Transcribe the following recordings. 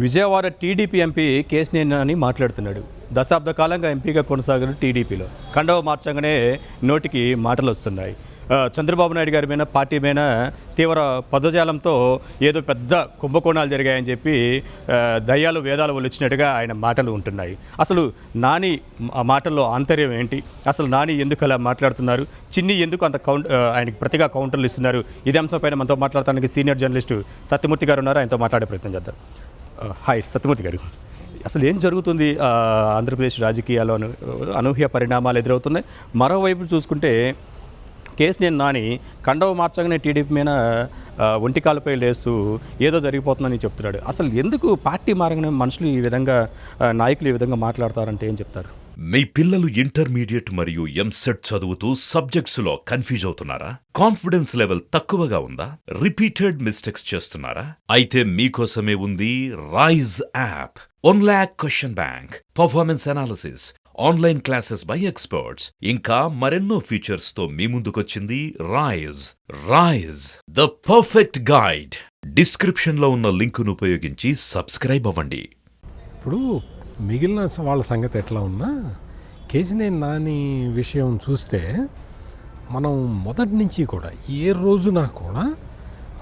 Vijayawada TDP MP Kesineni Nani మాట్లాడుతున్నాడు. దశాబ్ద కాలంగా ఎంపీగా కొనసాగిన టీడీపీలో కండవ మార్చగానే నోటికి మాటలు వస్తున్నాయి. చంద్రబాబు నాయుడు గారి మీద పార్టీ మీద తీవ్ర పదజాలంతో ఏదో పెద్ద కుంభకోణాలు జరిగాయని చెప్పి దయ్యాలు వేదాలు ఒలిచినట్టుగా ఆయన మాటలు ఉంటున్నాయి. అసలు నాని ఆ మాటల్లో ఆంతర్యం ఏంటి? అసలు నాని ఎందుకు అలా మాట్లాడుతున్నారు? చిన్ని ఎందుకు అంత ఆయనకి ప్రతిగా కౌంటర్లు ఇస్తున్నారు? ఇదే అంశంపైన మనతో మాట్లాడటానికి సీనియర్ జర్నలిస్టు సత్యమూర్తి గారు ఉన్నారు. ఆయనతో మాట్లాడే ప్రయత్నం చేద్దాం. హాయ్ సత్యమూర్తి గారు, అసలు ఏం జరుగుతుంది? ఆంధ్రప్రదేశ్ రాజకీయాల్లో అనూహ్య పరిణామాలు ఎదురవుతున్నాయి. మరోవైపు చూసుకుంటే కేశినేని నాని కండవ మార్చగానే టీడీపీ మీద ఒంటికాలపై లేస్తూ ఏదో జరిగిపోతుందని చెప్తున్నాడు. అసలు ఎందుకు పార్టీ మారగానే మనుషులు ఈ విధంగా, నాయకులు ఈ విధంగా మాట్లాడతారంటే ఏం చెప్తారు? మీ పిల్లలు ఇంటర్మీడియట్ మరియు ఎంసెట్ చదువుతూ సబ్జెక్ట్స్ లో కన్ఫ్యూజ్ అవుతున్నారా? కాన్ఫిడెన్స్ లెవెల్ తక్కువగా ఉందా? రిపీటెడ్ మిస్టేక్స్ చేస్తున్నారా? అయితే మీకోసమే ఉంది rise app. 1 lakh question bank, performance analysis, online classes by experts, ఇంకా మరెన్నో ఫీచర్స్ తో మీ ముందుకొచ్చింది rise the perfect guide. Description లో ఉన్న లింకును ఉపయోగించి సబ్స్క్రైబ్ అవ్వండి. ఇప్పుడు మిగిలిన వాళ్ళ సంగతి ఎట్లా ఉన్నా కేశినేని నాని విషయం చూస్తే మనం మొదటి నుంచి కూడా ఏ రోజున కూడా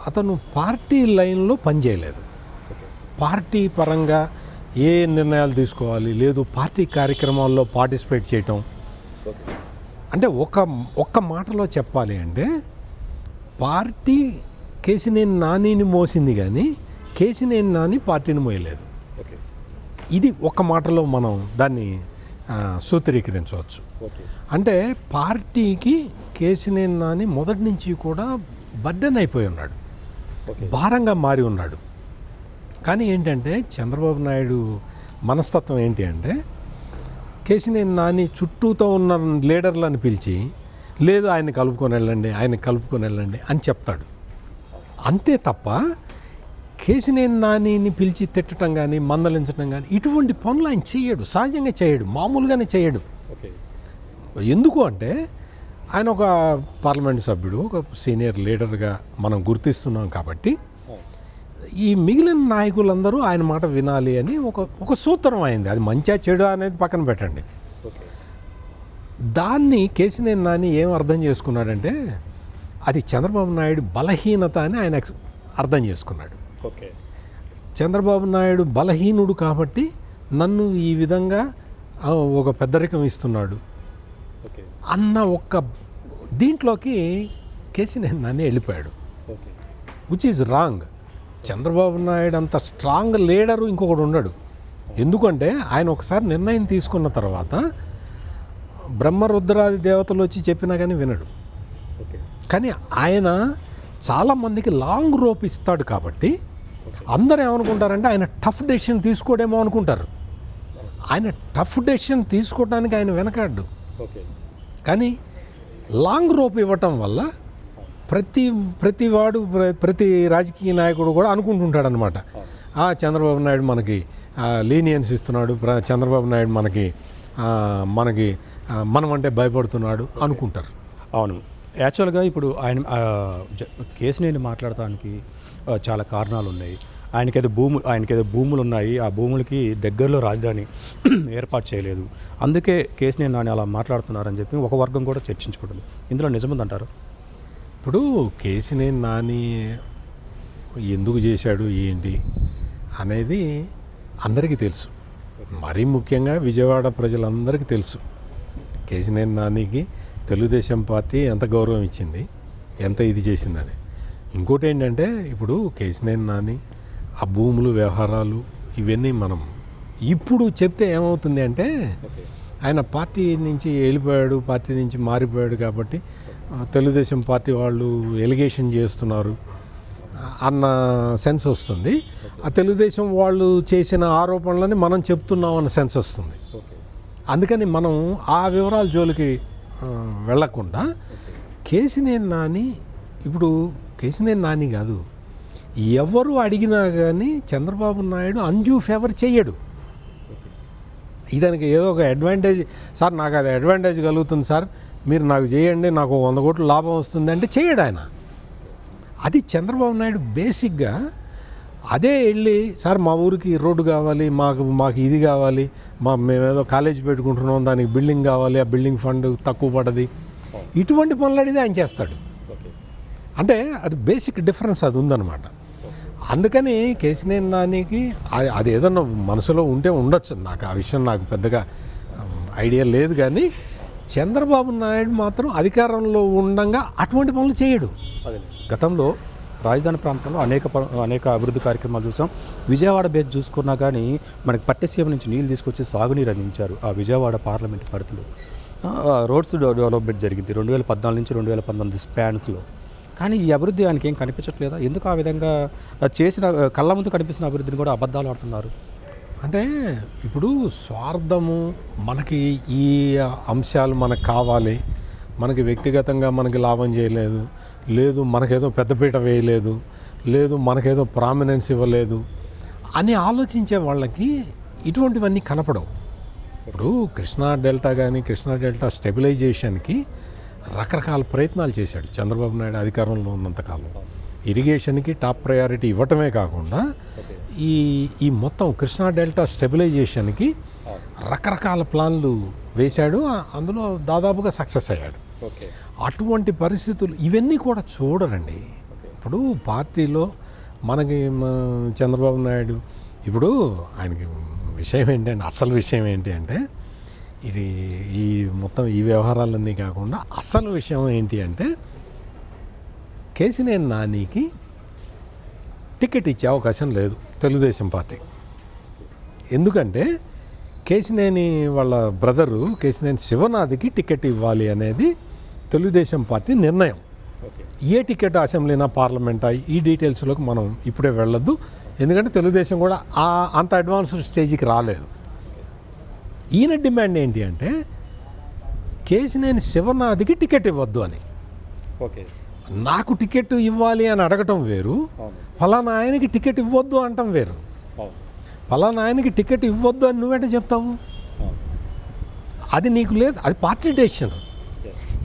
అతను పార్టీ లైన్లో పనిచేయలేదు. పార్టీ పరంగా ఏ నిర్ణయాలు తీసుకోవాలి, లేదు పార్టీ కార్యక్రమాల్లో పార్టిసిపేట్ చేయటం. అంటే ఒక్క మాటలో చెప్పాలి అంటే పార్టీ కేశినేని నానిని మోసింది కానీ కేశినేని నాని పార్టీని మోయలేదు. ఇది ఒక్క మాటలో మనం దాన్ని సూత్రీకరించవచ్చు. అంటే పార్టీకి కేశినేని నాని మొదటి నుంచి కూడా బర్డెన్ అయిపోయి ఉన్నాడు, భారంగా మారి ఉన్నాడు. కానీ ఏంటంటే చంద్రబాబు నాయుడు మనస్తత్వం ఏంటి అంటే కేశినేని నాని చుట్టూతో ఉన్న లీడర్లను పిలిచి లేదు ఆయన కలుపుకొని వెళ్ళండి అని చెప్తాడు. అంతే తప్ప కేశినేని నానిని పిలిచి తిట్టడం కానీ మందలించడం కానీ ఇటువంటి పనులు ఆయన చేయడు, సహజంగా చేయడు, మామూలుగానే చేయడు. ఎందుకు అంటే ఆయన ఒక పార్లమెంట్ సభ్యుడు, ఒక సీనియర్ లీడర్గా మనం గుర్తిస్తున్నాం కాబట్టి ఈ మిగిలిన నాయకులందరూ ఆయన మాట వినాలి అని ఒక సూత్రం అయింది. అది మంచిగా చెడు అనేది పక్కన పెట్టండి. దాన్ని కేశినేని నాని ఏం అర్థం చేసుకున్నాడంటే అది చంద్రబాబు నాయుడు బలహీనత అని ఆయన అర్థం చేసుకున్నాడు. చంద్రబాబు నాయుడు బలహీనుడు కాబట్టి నన్ను ఈ విధంగా ఒక పెద్దరికం ఇస్తున్నాడు అన్న ఒక్క దీంట్లోకి కేశినేని నాని వెళ్ళిపోయాడు, which is wrong. Chandrababu Naidu అంత స్ట్రాంగ్ లీడరు ఇంకొకడు ఉండడు. ఎందుకంటే ఆయన ఒకసారి నిర్ణయం తీసుకున్న తర్వాత బ్రహ్మరుద్రాది దేవతలు వచ్చి చెప్పినా కానీ వినడు. కానీ ఆయన చాలామందికి లాంగ్ రోప్ ఇస్తాడు కాబట్టి అందరూ ఏమనుకుంటారంటే ఆయన టఫ్ డెసిషన్ తీసుకోడేమో అనుకుంటారు. ఆయన టఫ్ డెసిషన్ తీసుకోవడానికి ఆయన వెనకాడు. కానీ లాంగ్ రోప్ ఇవ్వటం వల్ల ప్రతి రాజకీయ నాయకుడు కూడా అనుకుంటుంటాడు అనమాట, చంద్రబాబు నాయుడు మనకి లీనియన్స్ ఇస్తున్నాడు, చంద్రబాబు నాయుడు మనకి మనం అంటే భయపడుతున్నాడు అనుకుంటారు. అవును, యాక్చువల్గా ఇప్పుడు కేశినేని మాట్లాడటానికి చాలా కారణాలు ఉన్నాయి. ఆయనకేదో భూములు ఉన్నాయి, ఆ భూములకి దగ్గరలో రాజధాని ఏర్పాటు చేయలేదు, అందుకే కేశినేని నాని అలా మాట్లాడుతున్నారని చెప్పి ఒక వర్గం కూడా చర్చించుకుంటుంది. ఇందులో నిజముందంటారు? ఇప్పుడు కేశినేని నాని ఎందుకు చేశాడు ఏంటి అనేది అందరికీ తెలుసు. మరీ ముఖ్యంగా విజయవాడ ప్రజలందరికీ తెలుసు కేశినేని నానికి తెలుగుదేశం పార్టీ ఎంత గౌరవం ఇచ్చింది, ఎంత ఇది చేసిందని. ఇంకోటి ఏంటంటే ఇప్పుడు కేశినేని నాని ఆ భూములు వ్యవహారాలు ఇవన్నీ మనం ఇప్పుడు చెప్తే ఏమవుతుంది అంటే ఆయన పార్టీ నుంచి వెళ్ళిపోయాడు, పార్టీ నుంచి మారిపోయాడు కాబట్టి తెలుగుదేశం పార్టీ వాళ్ళు ఎలిగేషన్ చేస్తున్నారు అన్న సెన్స్ వస్తుంది. ఆ తెలుగుదేశం వాళ్ళు చేసిన ఆరోపణలని మనం చెప్తున్నాం అన్న సెన్స్ వస్తుంది. అందుకని మనం ఆ వివరాల జోలికి వెళ్లకుండా కేశినేని నాని, ఇప్పుడు కేశినేని నాని కాదు, ఎవరు అడిగినా కానీ చంద్రబాబు నాయుడు అన్డ్యూ ఫేవర్ చేయడు. ఇదానికి ఏదో ఒక అడ్వాంటేజ్, సార్ నాకు అది అడ్వాంటేజ్ కలుగుతుంది సార్, మీరు నాకు చేయండి, నాకు 100 కోట్ల లాభం వస్తుంది అంటే చేయడు ఆయన. అది చంద్రబాబు నాయుడు బేసిక్గా అదే వెళ్ళి సార్ మా ఊరికి రోడ్డు కావాలి, మాకు ఇది కావాలి, మేమేదో కాలేజ్ పెట్టుకుంటున్నాం, దానికి బిల్డింగ్ కావాలి, ఆ బిల్డింగ్ ఫండ్ తక్కువ పడది, ఇటువంటి పనులు అడిగితే ఆయన చేస్తాడు. అంటే అది బేసిక్ డిఫరెన్స్ అది ఉందన్నమాట. అందుకని కేశినేని నానికి అది ఏదన్నా మనసులో ఉంటే ఉండొచ్చు, నాకు ఆ విషయం నాకు పెద్దగా ఐడియా లేదు. కానీ చంద్రబాబు నాయుడు మాత్రం అధికారంలో ఉండగా అటువంటి పనులు చేయడు. గతంలో రాజధాని ప్రాంతంలో అనేక అభివృద్ధి కార్యక్రమాలు చూసాం. విజయవాడ బేస్ చూసుకున్నా కానీ మనకి పట్టెసీమ నుంచి నీళ్ళు తీసుకొచ్చి సాగునీరు అందించారు ఆ విజయవాడ పార్లమెంట్ పరిధిలో. రోడ్స్ డెవలప్మెంట్ జరిగింది 2014 నుంచి 2019 స్పాన్స్లో. కానీ ఈ అభివృద్ధి ఆయనకి ఏం కనిపించట్లేదా? ఎందుకు ఆ విధంగా చేసిన కళ్ళ ముందు కనిపిస్తున్న అభివృద్ధిని కూడా అబద్ధాలు ఆడుతున్నారు? అంటే ఇప్పుడు స్వార్థము, మనకి ఈ అంశాలు మనకు కావాలి, మనకి వ్యక్తిగతంగా మనకి లాభం చేయలేదు, లేదు మనకేదో పెద్దపీట వేయలేదు, లేదు మనకేదో ప్రామినెన్స్ ఇవ్వలేదు అని ఆలోచించే వాళ్ళకి ఇటువంటివన్నీ కనపడవు. ఇప్పుడు కృష్ణా డెల్టా కానీ కృష్ణా డెల్టా స్టెబిలైజేషన్కి రకరకాల ప్రయత్నాలు చేశాడు చంద్రబాబు నాయుడు అధికారంలో ఉన్నంతకాలం. ఇరిగేషన్కి టాప్ ప్రయారిటీ ఇవ్వటమే కాకుండా ఈ మొత్తం కృష్ణా డెల్టా స్టెబిలైజేషన్కి రకరకాల ప్లాన్లు వేశాడు, అందులో దాదాపుగా సక్సెస్ అయ్యాడు. అటువంటి పరిస్థితులు ఇవన్నీ కూడా చూడరండి. ఇప్పుడు పార్టీలో మనకి చంద్రబాబు నాయుడు ఇప్పుడు ఆయనకి విషయం ఏంటంటే, అసలు విషయం ఏంటి అంటే, ఇది ఈ మొత్తం ఈ వ్యవహారాలన్నీ కాకుండా అసలు విషయం ఏంటి అంటే, కేశినేని నానికి టికెట్ ఇచ్చే అవకాశం లేదు తెలుగుదేశం పార్టీ. ఎందుకంటే కేశినేని వాళ్ళ బ్రదరు కేశినేని శివనాథ్కి టికెట్ ఇవ్వాలి అనేది తెలుగుదేశం పార్టీ నిర్ణయం. ఏ టికెట్ అసెంబ్లీనా పార్లమెంటా ఈ డీటెయిల్స్లోకి మనం ఇప్పుడే వెళ్ళొద్దు, ఎందుకంటే తెలుగుదేశం కూడా అంత అడ్వాన్స్డ్ స్టేజ్కి రాలేదు. ఈయన డిమాండ్ ఏంటి అంటే కేశినేని శివనాథ్కి టికెట్ ఇవ్వద్దు అని. నాకు టికెట్ ఇవ్వాలి అని అడగటం వేరు, ఫలానా ఆయనకి టికెట్ ఇవ్వద్దు అంటాం వేరు. ఫలానా ఆయనకి టికెట్ ఇవ్వద్దు అని నువ్వేంటే చెప్తావు? అది నీకు లేదు, అది పార్టీ డెసిషన్.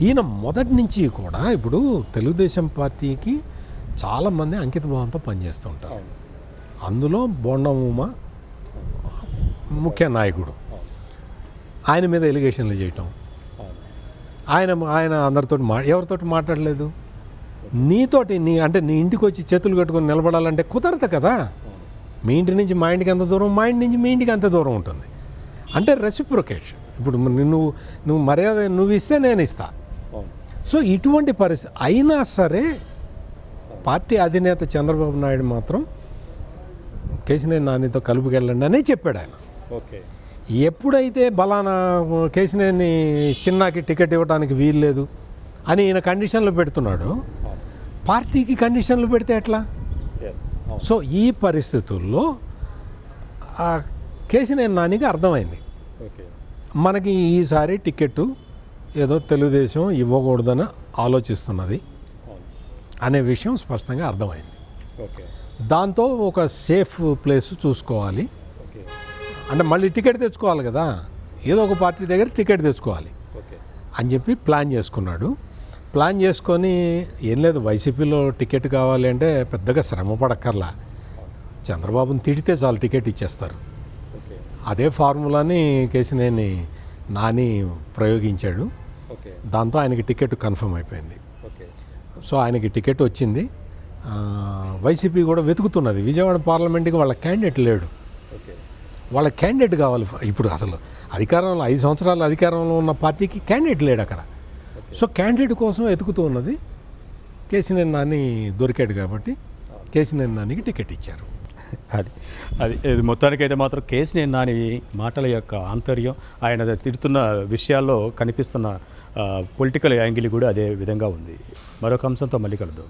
ఈయన మొదటి నుంచి కూడా ఇప్పుడు తెలుగుదేశం పార్టీకి చాలామంది అంకిత భావంతో పనిచేస్తుంటారు. అందులో బోండం ఉమ ముఖ్య నాయకుడు. ఆయన మీద ఎలిగేషన్లు చేయటం, ఆయన అందరితో ఎవరితోటి మాట్లాడలేదు. నీతోటి అంటే నీ ఇంటికి వచ్చి చేతులు కట్టుకొని నిలబడాలంటే కుదరదు కదా. మీ ఇంటి నుంచి మా ఇంటికి ఎంత దూరం, మా ఇంటి నుంచి మీ ఇంటికి అంత దూరం ఉంటుంది. అంటే రెసిప్రొకేషన్. ఇప్పుడు నువ్వు మర్యాద నువ్వు ఇస్తే నేను ఇస్తా. సో ఇటువంటి పరిస్థితి అయినా సరే పార్టీ అధినేత చంద్రబాబు నాయుడు మాత్రం కేశినేని నానితో కలుపుకెళ్ళండి అనే చెప్పాడు ఆయన. ఎప్పుడైతే బలానా కేశినేని చిన్నాకి టికెట్ ఇవ్వడానికి వీల్లేదు అని ఈయన కండిషన్లు పెడుతున్నాడు, పార్టీకి కండిషన్లు పెడితే ఎట్లా? సో ఈ పరిస్థితుల్లో కేశినేని నానికి అర్థమైంది, మనకి ఈసారి టికెట్ ఏదో తెలుగుదేశం ఇవ్వకూడదని ఆలోచిస్తున్నది అనే విషయం స్పష్టంగా అర్థమైంది. దాంతో ఒక సేఫ్ ప్లేస్ చూసుకోవాలి, అంటే మళ్ళీ టికెట్ తెచ్చుకోవాలి కదా, ఏదో ఒక పార్టీ దగ్గర టికెట్ తెచ్చుకోవాలి అని చెప్పి ప్లాన్ చేసుకున్నాడు. ప్లాన్ చేసుకొని ఏం లేదు, వైసీపీలో టికెట్ కావాలి అంటే పెద్దగా శ్రమ పడక్కర్లా, చంద్రబాబుని తిడితే చాలు టికెట్ ఇచ్చేస్తారు. అదే ఫార్ములాని కేశినేని నాని ప్రయోగించాడు. దాంతో ఆయనకి టికెట్ కన్ఫర్మ్ అయిపోయింది. సో ఆయనకి టికెట్ వచ్చింది. వైసీపీ కూడా వెతుకుతున్నది విజయవాడ పార్లమెంట్కి, వాళ్ళ క్యాండిడేట్ లేడు. వాళ్ళ క్యాండిడేట్ కావాలి. ఇప్పుడు అసలు అధికారంలో 5 సంవత్సరాలు అధికారంలో ఉన్న పార్టీకి క్యాండిడేట్ లేడు అక్కడ. సో క్యాండిడేట్ కోసం వెతుకుతూ ఉన్నది. కేశినేని నాని దొరికాడు కాబట్టి కేశినేని నానికి టికెట్ ఇచ్చారు. అది మొత్తానికైతే మాత్రం కేశినేని నాని మాటల యొక్క ఆంతర్యం, ఆయన తిడుతున్న విషయాల్లో కనిపిస్తున్న పొలిటికల్ యాంగిల్ కూడా అదే విధంగా ఉంది. మరొక అంశంతో మళ్ళీ కలుద్దాం.